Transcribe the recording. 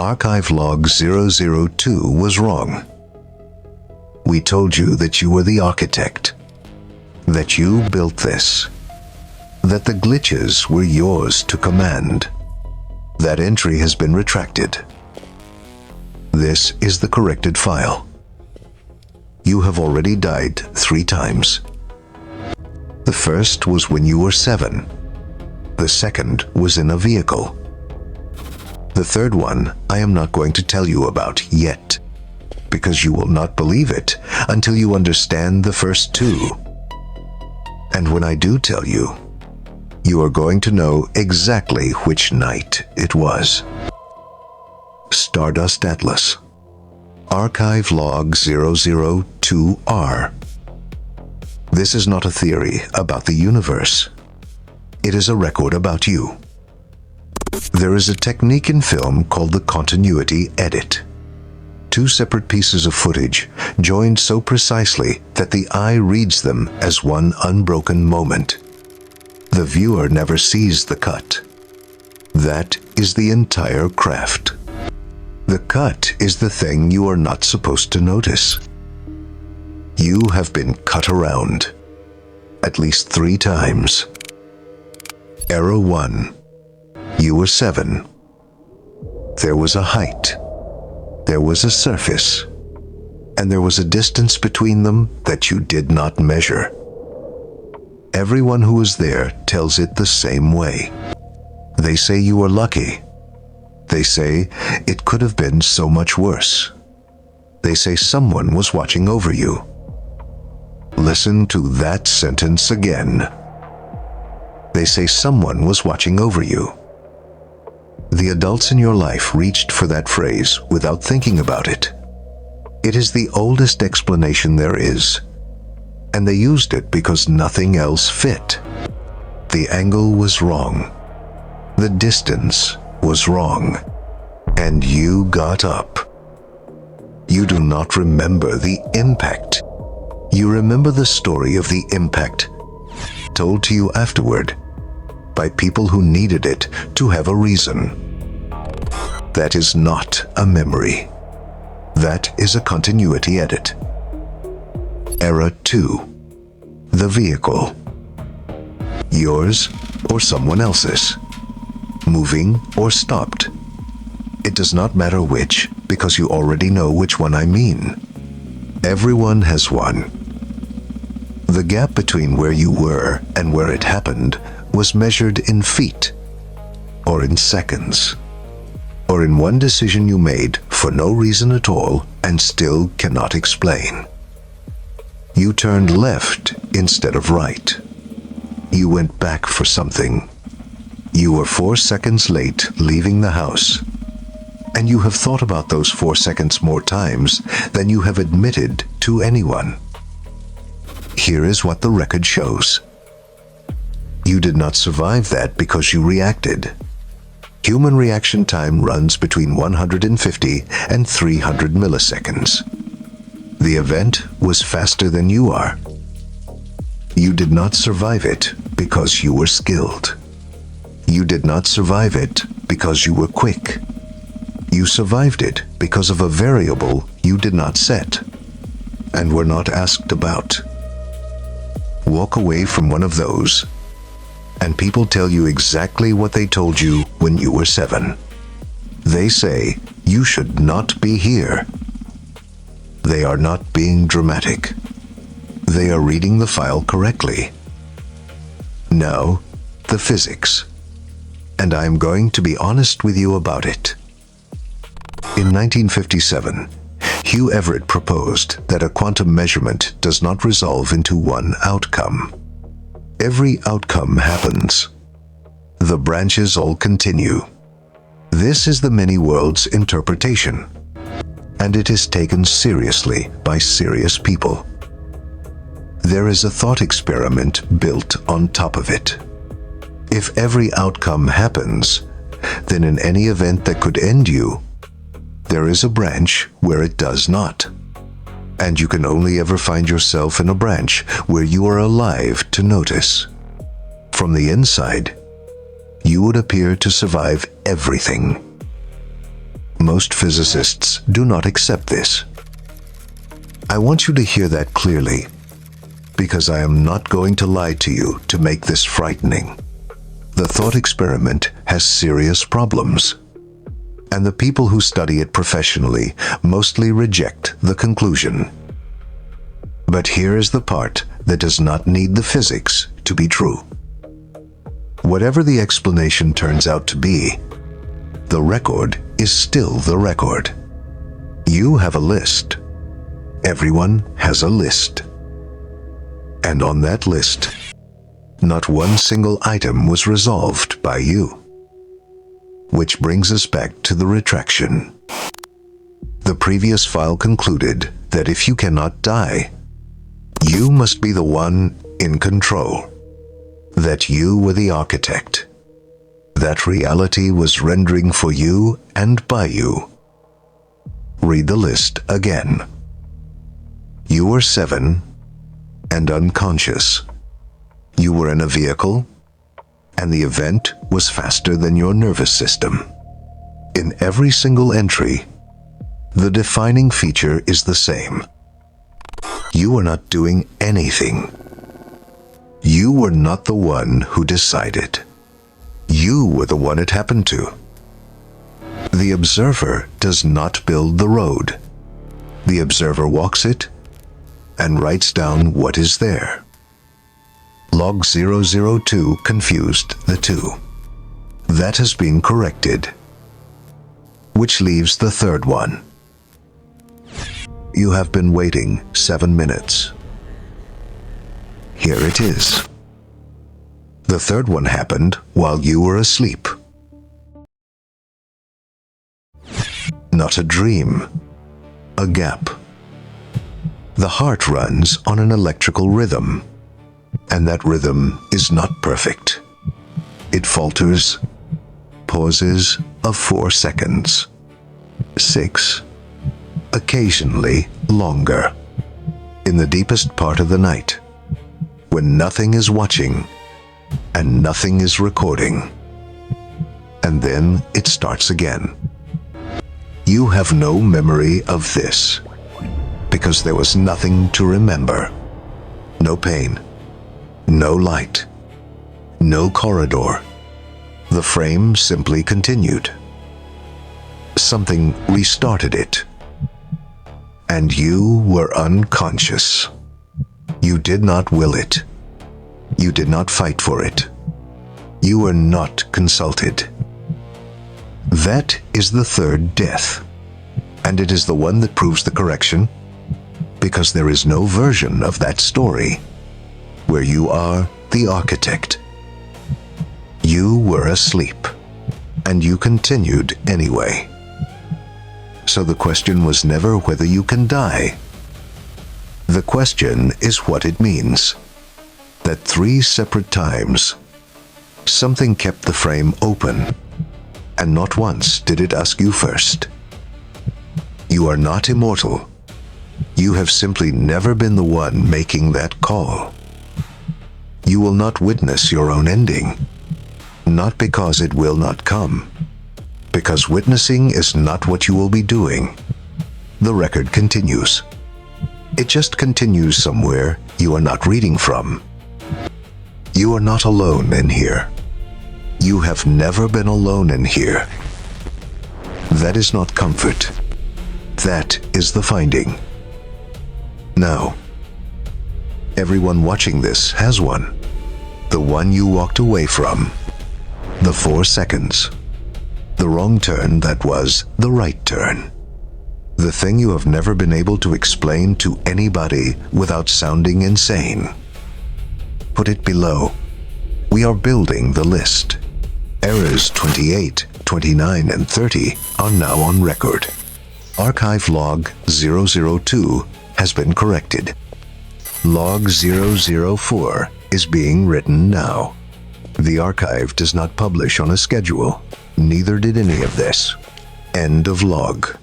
archive log 002 was wrong. We told you that you were the architect, that you built this, that the glitches were yours to command. That entry has been retracted. This is the corrected file. You have already died 3 times. The first was when you were 7. The second was in a vehicle. The third one I am not going to tell you about yet, because you will not believe it until you understand the first 2. And when I do tell you, you are going to know exactly which night it was. Stardust Atlas. Archive log 002R. This is not a theory about the universe. It is a record about you. There is a technique in film called the continuity edit. 2 separate pieces of footage joined so precisely that the eye reads them as one unbroken moment. The viewer never sees the cut. That is the entire craft. The cut is the thing you are not supposed to notice. You have been cut around at least 3 times. Era 1. You were 7. There was a height. There was a surface. And there was a distance between them that you did not measure. Everyone who was there tells it the same way. They say you were lucky. They say it could have been so much worse. They say someone was watching over you. Listen to that sentence again. They say someone was watching over you. The adults in your life reached for that phrase without thinking about it. It is the oldest explanation there is, and they used it because nothing else fit. The angle was wrong. The distance was wrong. And you got up. You do not remember the impact. You remember the story of the impact, told to you afterward by people who needed it to have a reason. That is not a memory. That is a continuity edit. Era 2. The vehicle. Yours or someone else's. Moving or stopped. It does not matter which, because you already know which one I mean. Everyone has one. The gap between where you were and where it happened was measured in feet, or in seconds, or in one decision you made for no reason at all and still cannot explain. You turned left instead of right. You went back for something. You were 4 seconds late leaving the house. And you have thought about those 4 seconds more times than you have admitted to anyone. Here is what the record shows. You did not survive that because you reacted. Human reaction time runs between 150 and 300 milliseconds. The event was faster than you are. You did not survive it because you were skilled. You did not survive it because you were quick. You survived it because of a variable you did not set and were not asked about. Walk away from one of those, and people tell you exactly what they told you when you were 7. They say you should not be here. They are not being dramatic. They are reading the file correctly. Now, the physics. And I am going to be honest with you about it. In 1957, Hugh Everett proposed that a quantum measurement does not resolve into one outcome. Every outcome happens. The branches all continue. This is the many worlds interpretation, and it is taken seriously by serious people. There is a thought experiment built on top of it. If every outcome happens, then in any event that could end you, there is a branch where it does not. And you can only ever find yourself in a branch where you are alive to notice. From the inside, you would appear to survive everything. Most physicists do not accept this. I want you to hear that clearly, because I am not going to lie to you to make this frightening. The thought experiment has serious problems, and the people who study it professionally mostly reject the conclusion. But here is the part that does not need the physics to be true. Whatever the explanation turns out to be, the record is still the record. You have a list. Everyone has a list. And on that list, not one single item was resolved by you. Which brings us back to the retraction. The previous file concluded that if you cannot die, you must be the one in control. That you were the architect. That reality was rendering for you and by you. Read the list again. You were 7 and unconscious. You were in a vehicle, and the event was faster than your nervous system. In every single entry, the defining feature is the same. You were not doing anything. You were not the one who decided. You were the one it happened to. The observer does not build the road. The observer walks it and writes down what is there. Log 002 confused the two. That has been corrected. Which leaves the third one. You have been waiting 7 minutes. Here it is. The third one happened while you were asleep. Not a dream. A gap. The heart runs on an electrical rhythm, and that rhythm is not perfect. It falters, pauses of 4 seconds, 6, occasionally longer, in the deepest part of the night, when nothing is watching and nothing is recording. And then it starts again. You have no memory of this, because there was nothing to remember. No pain, no light, no corridor. The frame simply continued. Something restarted it. And you were unconscious. You did not will it. You did not fight for it. You were not consulted. That is the third death, and it is the one that proves the correction, because there is no version of that story where you are the architect. You were asleep, and you continued anyway. So the question was never whether you can die. The question is what it means. That 3 separate times, something kept the frame open, and not once did it ask you first. You are not immortal. You have simply never been the one making that call. You will not witness your own ending, not because it will not come, because witnessing is not what you will be doing. The record continues. It just continues somewhere you are not reading from. You are not alone in here. You have never been alone in here. That is not comfort. That is the finding. Now, everyone watching this has one. The one you walked away from. The 4 seconds. The wrong turn that was the right turn. The thing you have never been able to explain to anybody without sounding insane. Put it below. We are building the list. Errors 28, 29, and 30 are now on record. Archive log 002 has been corrected. Log 004 is being written now. The archive does not publish on a schedule. Neither did any of this. End of log.